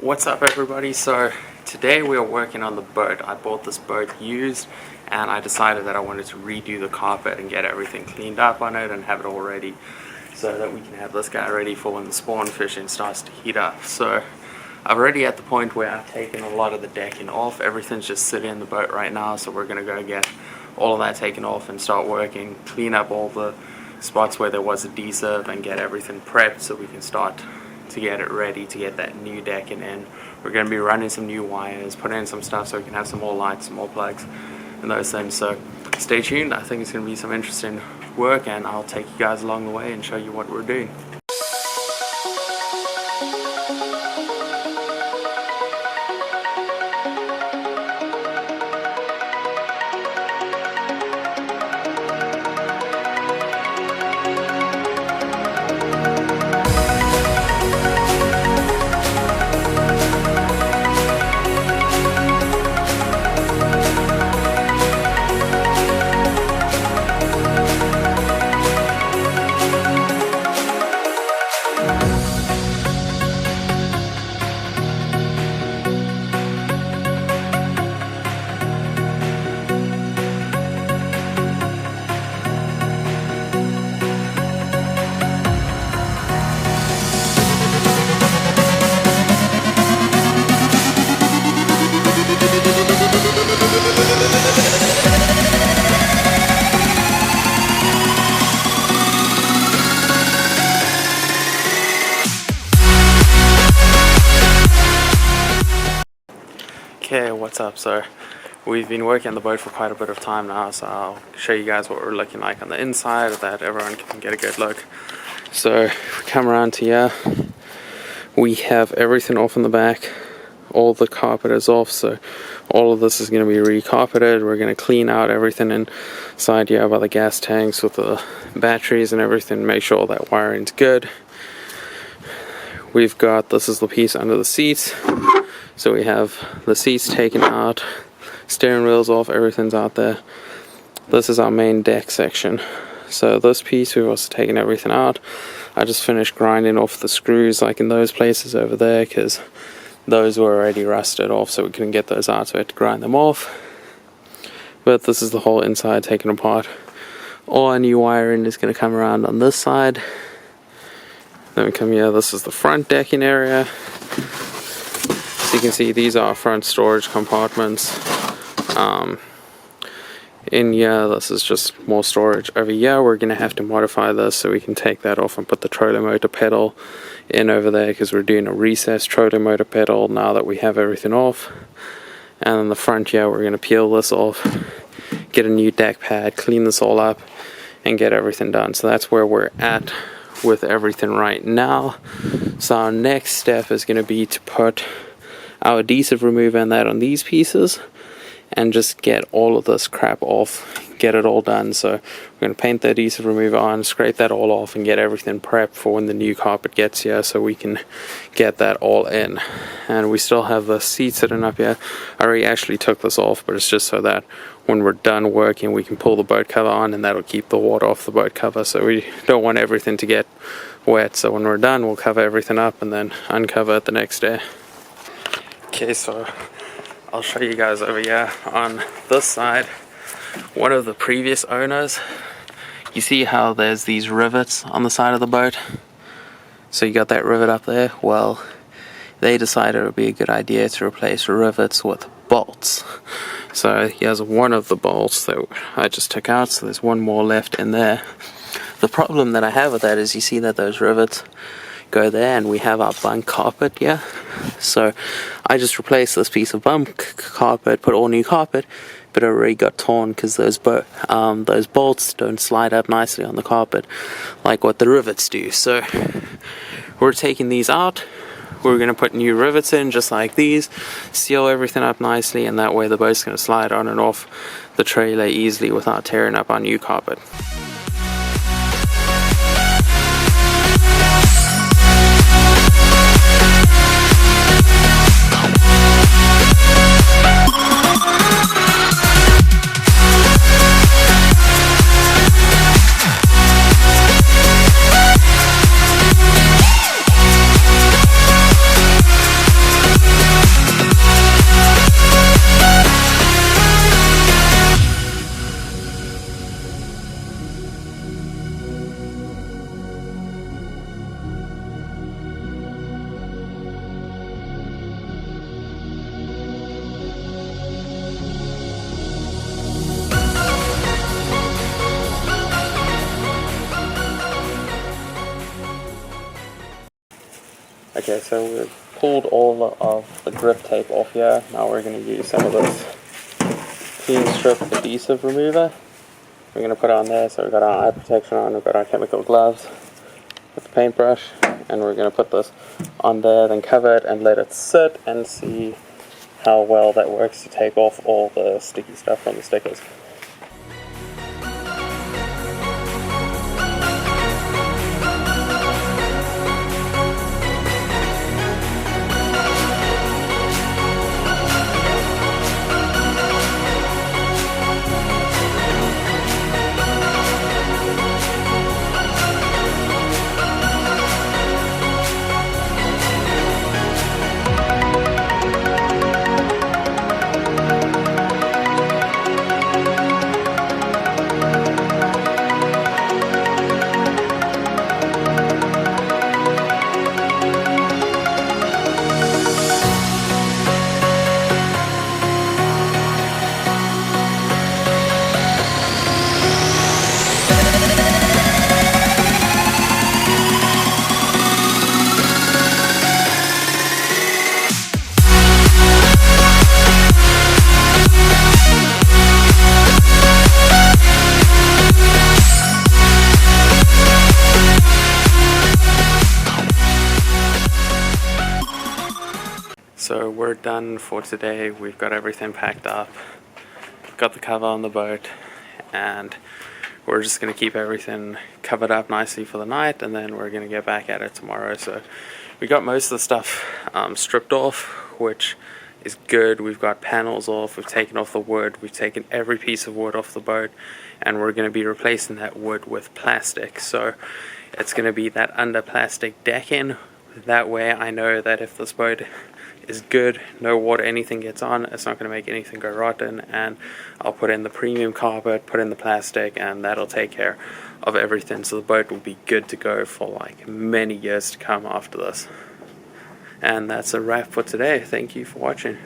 What's up everybody? So today we are working on the boat. I bought this boat used and I decided that I wanted to redo the carpet and get everything cleaned up on it and have it all ready so that we can have this guy ready for when the spawn fishing starts to heat up. So I'm already at the point where I've taken a lot of the decking off. Everything's just sitting in the boat right now, so we're gonna go get all of that taken off and start working, clean up all the spots where there was a deserve and get everything prepped so we can start to get it ready to get that new decking in. We're going to be running some new wires, put in some stuff so we can have some more lights, some more plugs and those things. So stay tuned. I think it's going to be some interesting work and I'll take you guys along the way and show you what we're doing. Okay, what's up? So we've been working on the boat for quite a bit of time now, so I'll show you guys what we're looking like on the inside so that everyone can get a good look. So if we come around to here, we have everything off in the back. All the carpet is off, so all of this is going to be re-carpeted. We're going to clean out everything inside here by the gas tanks with the batteries and everything, make sure all that wiring's good. We've got, this is the piece under the seats, so we have the seats taken out, steering wheels off, everything's out there. This is our main deck section. So this piece, we've also taken everything out. I just finished grinding off the screws like in those places over there because those were already rusted off, so we couldn't get those out, so we had to grind them off. But this is the whole inside taken apart. All our new wiring is going to come around on this side. Then we come here, this is the front decking area. So you can see these are front storage compartments. In here, this is just more storage. Over here, we're going to have to modify this so we can take that off and put the trolling motor pedal in over there because we're doing a recessed trolling motor pedal now that we have everything off. And in the front here, we're going to peel this off, get a new deck pad, clean this all up, and get everything done. So that's where we're at with everything right now. So our next step is going to be to put our adhesive remover and that on these pieces and just get all of this crap off, get it all done. So we're going to paint the adhesive remover on, scrape that all off and get everything prepped for when the new carpet gets here so we can get that all in. And we still have the seat sitting up here. I already actually took this off, but it's just so that when we're done working we can pull the boat cover on and that'll keep the water off the boat cover, so we don't want everything to get wet. So when we're done we'll cover everything up and then uncover it the next day. Okay, so I'll show you guys over here on this side. One of the previous owners, you see how there's these rivets on the side of the boat? So you got that rivet up there? Well, they decided it would be a good idea to replace rivets with bolts. So here's one of the bolts that I just took out, so there's one more left in there. The problem that I have with that is you see that those rivets go there and we have our bunk carpet here. So I just replaced this piece of bunk carpet, put all new carpet, but it already got torn because those bolts don't slide up nicely on the carpet like what the rivets do. So we're taking these out. We're going to put new rivets in just like these, seal everything up nicely, and that way the boat's going to slide on and off the trailer easily without tearing up our new carpet. Okay, so we've pulled all of the grip tape off here. Now we're going to use some of this clean strip adhesive remover. We're going to put it on there, so we've got our eye protection on, we've got our chemical gloves with the paintbrush, and we're going to put this on there, then cover it and let it sit and see how well that works to take off all the sticky stuff from the stickers. So we're done for today. We've got everything packed up, got the cover on the boat, and we're just going to keep everything covered up nicely for the night, and then we're going to get back at it tomorrow. So we got most of the stuff stripped off, which is good. We've got panels off, we've taken off the wood, we've taken every piece of wood off the boat, and we're going to be replacing that wood with plastic. So it's going to be that under plastic decking. That way I know that if this boat is good, no water, anything gets on, it's not going to make anything go rotten, and I'll put in the premium carpet, put in the plastic, and that'll take care of everything. So the boat will be good to go for like many years to come after this. And that's a wrap for today. Thank you for watching.